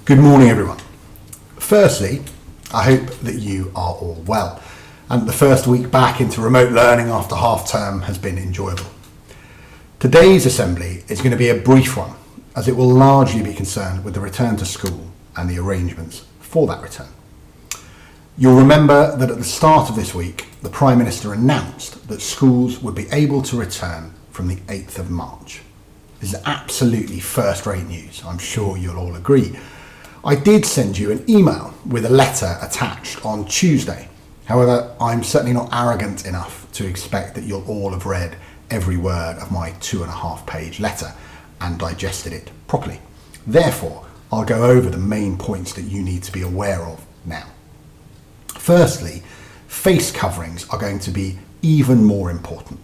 Good morning, everyone. Firstly, I hope that you are all well, and the first week back into remote learning after half term has been enjoyable. Today's assembly is going to be a brief one, as it will largely be concerned with the return to school and the arrangements for that return. You'll remember that at the start of this week, the Prime Minister announced that schools would be able to return from the 8th of March. This is absolutely first-rate news, I'm sure you'll all agree. I did send you an email with a letter attached on Tuesday. However, I'm certainly not arrogant enough to expect that you'll all have read every word of my 2.5-page letter and digested it properly. Therefore, I'll go over the main points that you need to be aware of now. Firstly, face coverings are going to be even more important.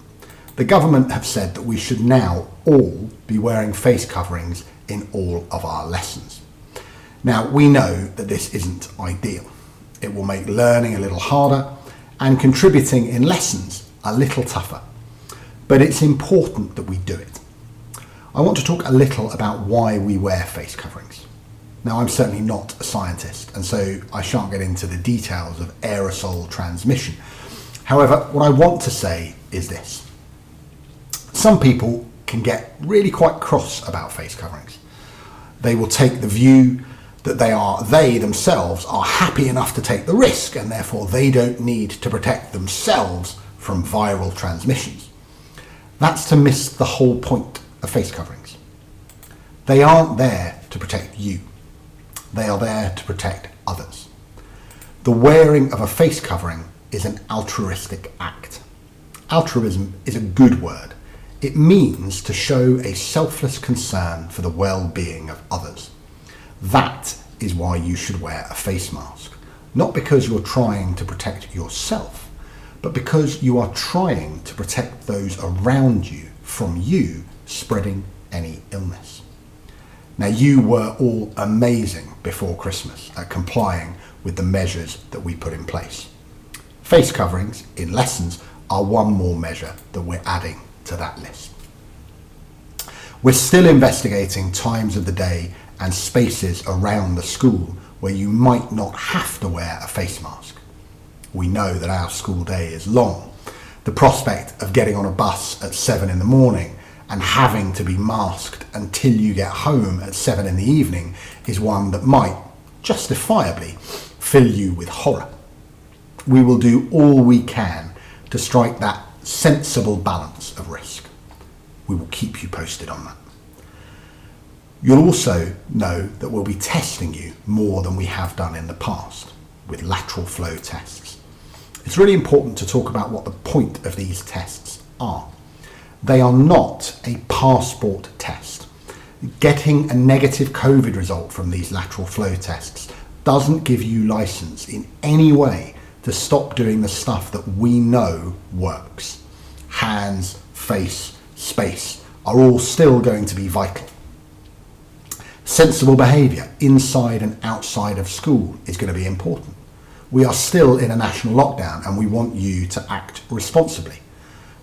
The government have said that we should now all be wearing face coverings in all of our lessons. Now, we know that this isn't ideal. It will make learning a little harder and contributing in lessons a little tougher. But it's important that we do it. I want to talk a little about why we wear face coverings. Now, I'm certainly not a scientist, and so I shan't get into the details of aerosol transmission. However, what I want to say is this. Some people can get really quite cross about face coverings. They will take the view that they themselves are happy enough to take the risk, and therefore they don't need to protect themselves from viral transmissions. That's to miss the whole point of face coverings. They aren't there to protect you. They are there to protect others. The wearing of a face covering is an altruistic act. Altruism is a good word. It means to show a selfless concern for the well-being of others. That is why you should wear a face mask. Not because you're trying to protect yourself, but because you are trying to protect those around you from you spreading any illness. Now, you were all amazing before Christmas at complying with the measures that we put in place. Face coverings in lessons are one more measure that we're adding to that list. We're still investigating times of the day and spaces around the school where you might not have to wear a face mask. We know that our school day is long. The prospect of getting on a bus at 7 in the morning and having to be masked until you get home at 7 in the evening is one that might, justifiably, fill you with horror. We will do all we can to strike that sensible balance of risk. We will keep you posted on that. You'll also know that we'll be testing you more than we have done in the past with lateral flow tests. It's really important to talk about what the point of these tests are. They are not a passport test. Getting a negative COVID result from these lateral flow tests doesn't give you license in any way to stop doing the stuff that we know works. Hands, face, space are all still going to be vital. Sensible behaviour inside and outside of school is going to be important. We are still in a national lockdown and we want you to act responsibly.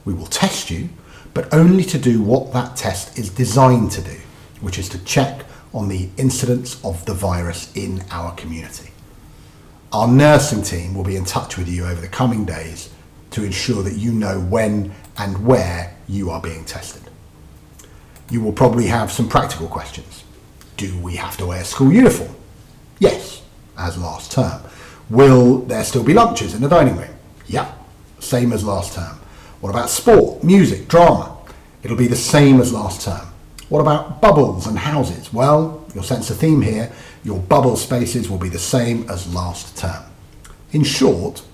We will test you, but only to do what that test is designed to do, which is to check on the incidence of the virus in our community. Our nursing team will be in touch with you over the coming days to ensure that you know when and where you are being tested. You will probably have some practical questions. Do we have to wear a school uniform? Yes, as last term. Will there still be lunches in the dining room? Yep, same as last term. What about sport, music, drama? It'll be the same as last term. What about bubbles and houses? Well, you'll sense a theme here. Your bubble spaces will be the same as last term. In short,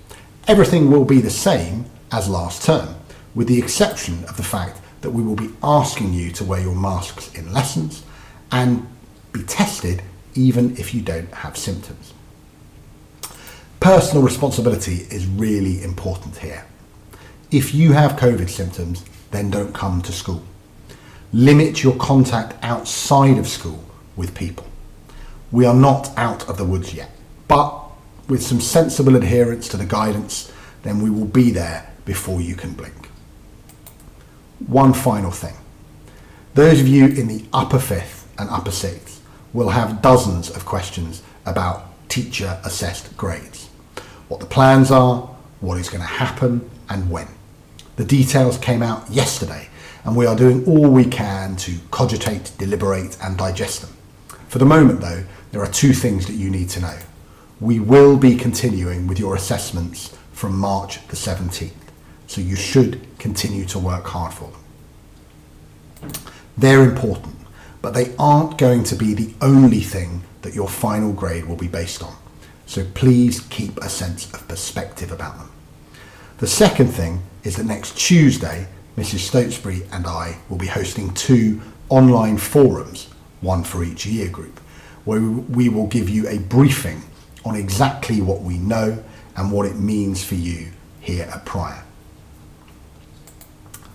everything will be the same as last term, with the exception of the fact that we will be asking you to wear your masks in lessons and be tested even if you don't have symptoms. Personal responsibility is really important here. If you have COVID symptoms, then don't come to school. Limit your contact outside of school with people. We are not out of the woods yet, but with some sensible adherence to the guidance, then we will be there before you can blink. One final thing. Those of you in the upper 5th and upper 6th we'll have dozens of questions about teacher assessed grades. What the plans are, what is going to happen and when. The details came out yesterday and we are doing all we can to cogitate, deliberate and digest them. For the moment though, there are two things that you need to know. We will be continuing with your assessments from March the 17th, so you should continue to work hard for them. They're important, but they aren't going to be the only thing that your final grade will be based on, so please keep a sense of perspective about them. The second thing is that next Tuesday, Mrs. Stotesbury and I will be hosting 2 online forums, one for each year group, where we will give you a briefing on exactly what we know and what it means for you here at Prior.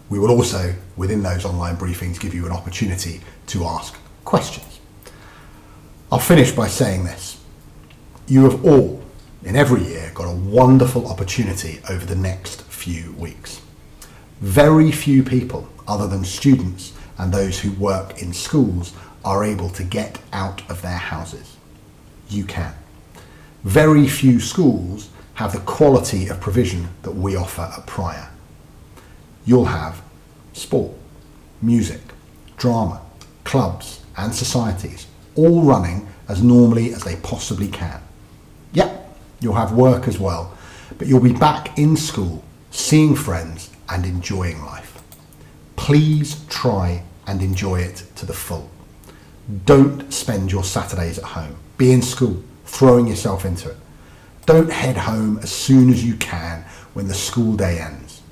We will also, within those online briefings, give you an opportunity to ask questions. I'll finish by saying this. You have all, in every year, got a wonderful opportunity over the next few weeks. Very few people, other than students and those who work in schools, are able to get out of their houses. You can. Very few schools have the quality of provision that we offer at Prior. You'll have sport, music, drama, clubs and societies, all running as normally as they possibly can. Yep, you'll have work as well, but you'll be back in school, seeing friends and enjoying life. Please try and enjoy it to the full. Don't spend your Saturdays at home. Be in school, throwing yourself into it. Don't head home as soon as you can when the school day ends.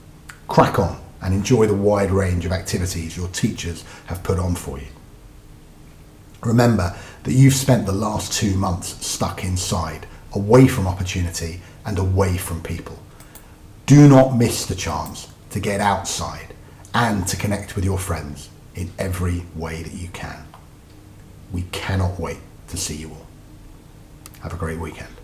Crack on and enjoy the wide range of activities your teachers have put on for you. Remember that you've spent the last 2 months stuck inside, away from opportunity and away from people. Do not miss the chance to get outside and to connect with your friends in every way that you can. We cannot wait to see you all. Have a great weekend.